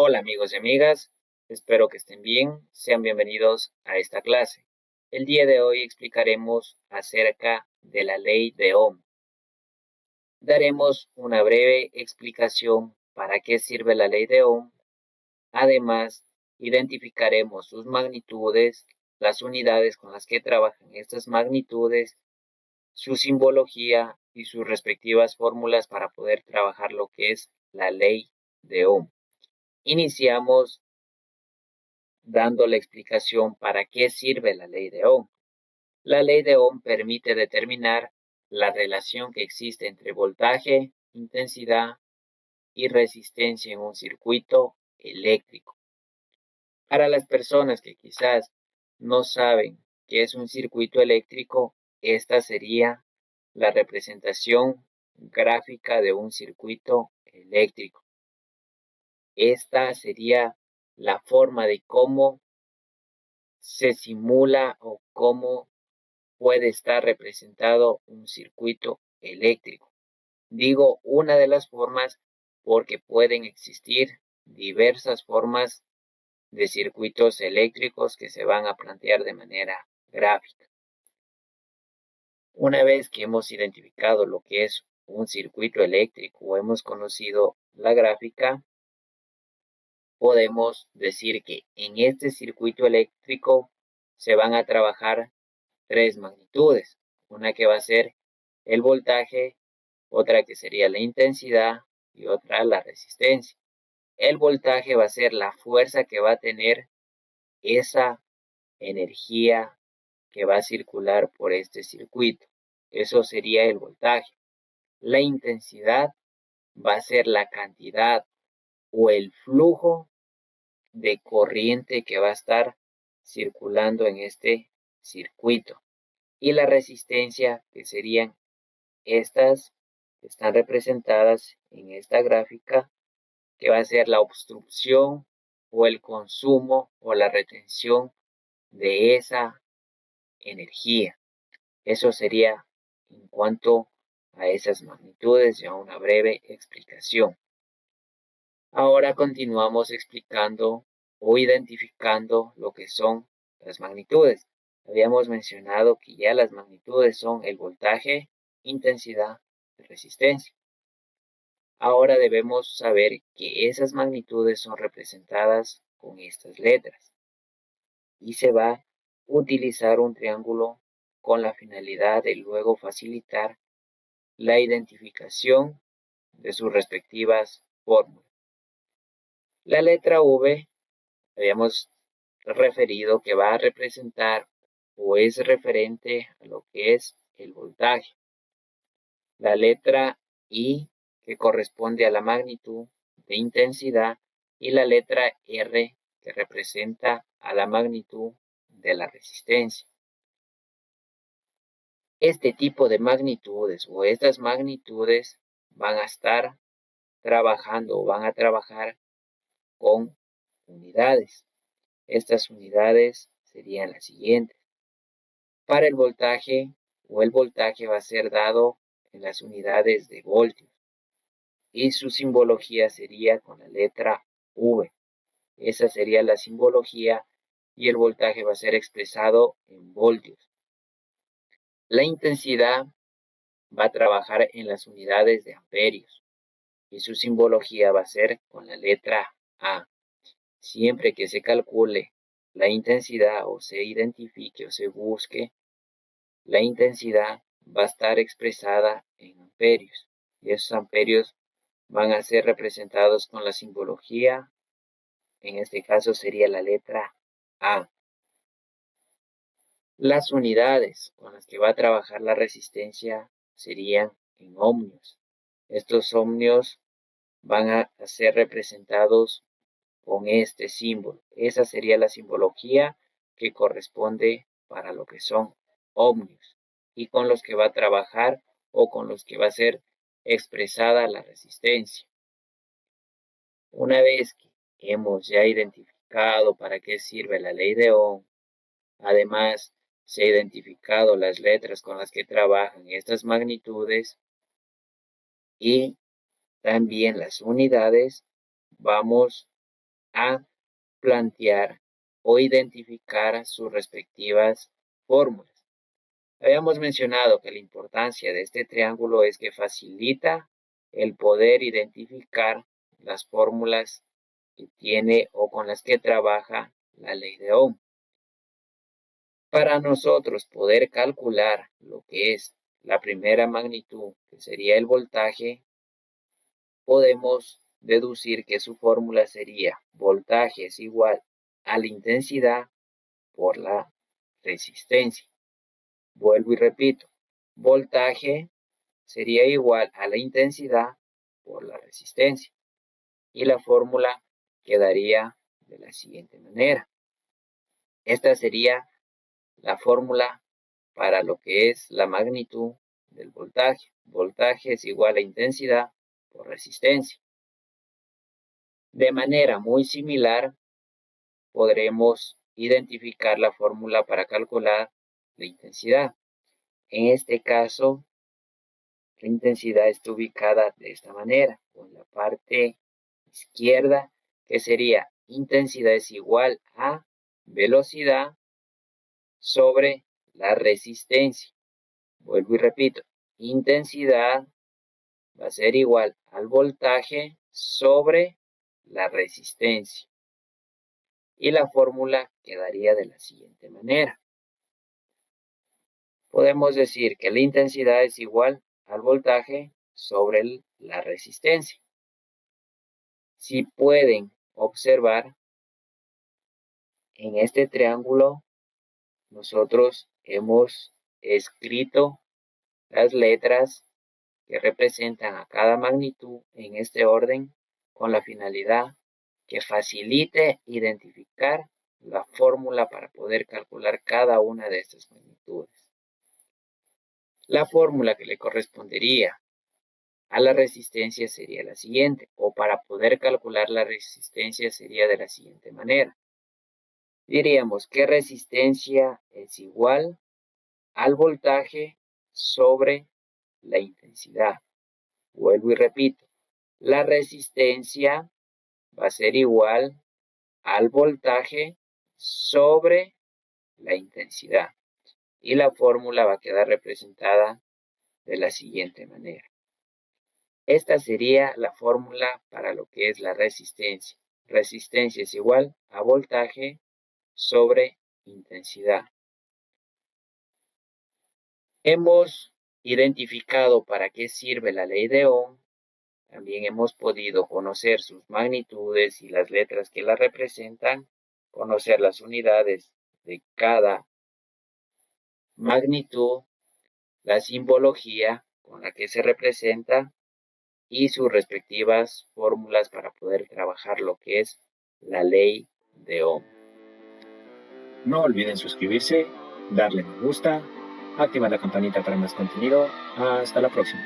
Hola amigos y amigas, espero que estén bien, sean bienvenidos a esta clase. El día de hoy explicaremos acerca de la ley de Ohm. Daremos una breve explicación para qué sirve la ley de Ohm. Además, identificaremos sus magnitudes, las unidades con las que trabajan estas magnitudes, su simbología y sus respectivas fórmulas para poder trabajar lo que es la ley de Ohm. Iniciamos dando la explicación para qué sirve la ley de Ohm. La ley de Ohm permite determinar la relación que existe entre voltaje, intensidad y resistencia en un circuito eléctrico. Para las personas que quizás no saben qué es un circuito eléctrico, esta sería la representación gráfica de un circuito eléctrico. Esta sería la forma de cómo se simula o cómo puede estar representado un circuito eléctrico. Digo una de las formas porque pueden existir diversas formas de circuitos eléctricos que se van a plantear de manera gráfica. Una vez que hemos identificado lo que es un circuito eléctrico o hemos conocido la gráfica, podemos decir que en este circuito eléctrico se van a trabajar tres magnitudes, una que va a ser el voltaje, otra que sería la intensidad y otra la resistencia. El voltaje va a ser la fuerza que va a tener esa energía que va a circular por este circuito. Eso sería el voltaje. La intensidad va a ser la cantidad o el flujo de corriente que va a estar circulando en este circuito. Y la resistencia, que serían estas, están representadas en esta gráfica, que va a ser la obstrucción o el consumo o la retención de esa energía. Eso sería en cuanto a esas magnitudes, ya una breve explicación. Ahora continuamos explicando o identificando lo que son las magnitudes. Habíamos mencionado que ya las magnitudes son el voltaje, intensidad y resistencia. Ahora debemos saber que esas magnitudes son representadas con estas letras y se va a utilizar un triángulo con la finalidad de luego facilitar la identificación de sus respectivas fórmulas. La letra V habíamos referido que va a representar o es referente a lo que es el voltaje. La letra I, que corresponde a la magnitud de intensidad, y la letra R, que representa a la magnitud de la resistencia. Este tipo de magnitudes o estas magnitudes van a estar trabajando o van a trabajar con unidades. Estas unidades serían las siguientes. Para el voltaje va a ser dado en las unidades de voltios y su simbología sería con la letra V. Esa sería la simbología y el voltaje va a ser expresado en voltios. La intensidad va a trabajar en las unidades de amperios y su simbología va a ser con la letra A. Siempre que se calcule la intensidad o se identifique o se busque, la intensidad va a estar expresada en amperios y esos amperios van a ser representados con la simbología, en este caso sería la letra A. Las unidades con las que va a trabajar la resistencia serían en ohmios. Estos ohmios van a ser representados con este símbolo. Esa sería la simbología que corresponde para lo que son ohmios y con los que va a trabajar o con los que va a ser expresada la resistencia. Una vez que hemos ya identificado para qué sirve la ley de Ohm, además se ha identificado las letras con las que trabajan estas magnitudes y también las unidades, vamos a plantear o identificar sus respectivas fórmulas. Habíamos mencionado que la importancia de este triángulo es que facilita el poder identificar las fórmulas que tiene o con las que trabaja la ley de Ohm. Para nosotros poder calcular lo que es la primera magnitud, que sería el voltaje, podemos deducir que su fórmula sería voltaje es igual a la intensidad por la resistencia. Vuelvo y repito, voltaje sería igual a la intensidad por la resistencia. Y la fórmula quedaría de la siguiente manera. Esta sería la fórmula para lo que es la magnitud del voltaje. Voltaje es igual a intensidad por resistencia. De manera muy similar, podremos identificar la fórmula para calcular la intensidad. En este caso, la intensidad está ubicada de esta manera, con la parte izquierda, que sería intensidad es igual a velocidad sobre la resistencia. Vuelvo y repito, intensidad va a ser igual al voltaje sobre la resistencia. Y la fórmula quedaría de la siguiente manera. Podemos decir que la intensidad es igual al voltaje sobre la resistencia. Si pueden observar, en este triángulo nosotros hemos escrito las letras que representan a cada magnitud en este orden con la finalidad que facilite identificar la fórmula para poder calcular cada una de estas magnitudes. La fórmula que le correspondería a la resistencia sería la siguiente, o para poder calcular la resistencia sería de la siguiente manera. Diríamos que resistencia es igual al voltaje sobre la intensidad. Vuelvo y repito, la resistencia va a ser igual al voltaje sobre la intensidad. Y la fórmula va a quedar representada de la siguiente manera. Esta sería la fórmula para lo que es la resistencia. Resistencia es igual a voltaje sobre intensidad. Hemos identificado para qué sirve la ley de Ohm. También hemos podido conocer sus magnitudes y las letras que la representan, conocer las unidades de cada magnitud, la simbología con la que se representa y sus respectivas fórmulas para poder trabajar lo que es la ley de Ohm. No olviden suscribirse, darle me gusta, activar la campanita para más contenido. Hasta la próxima.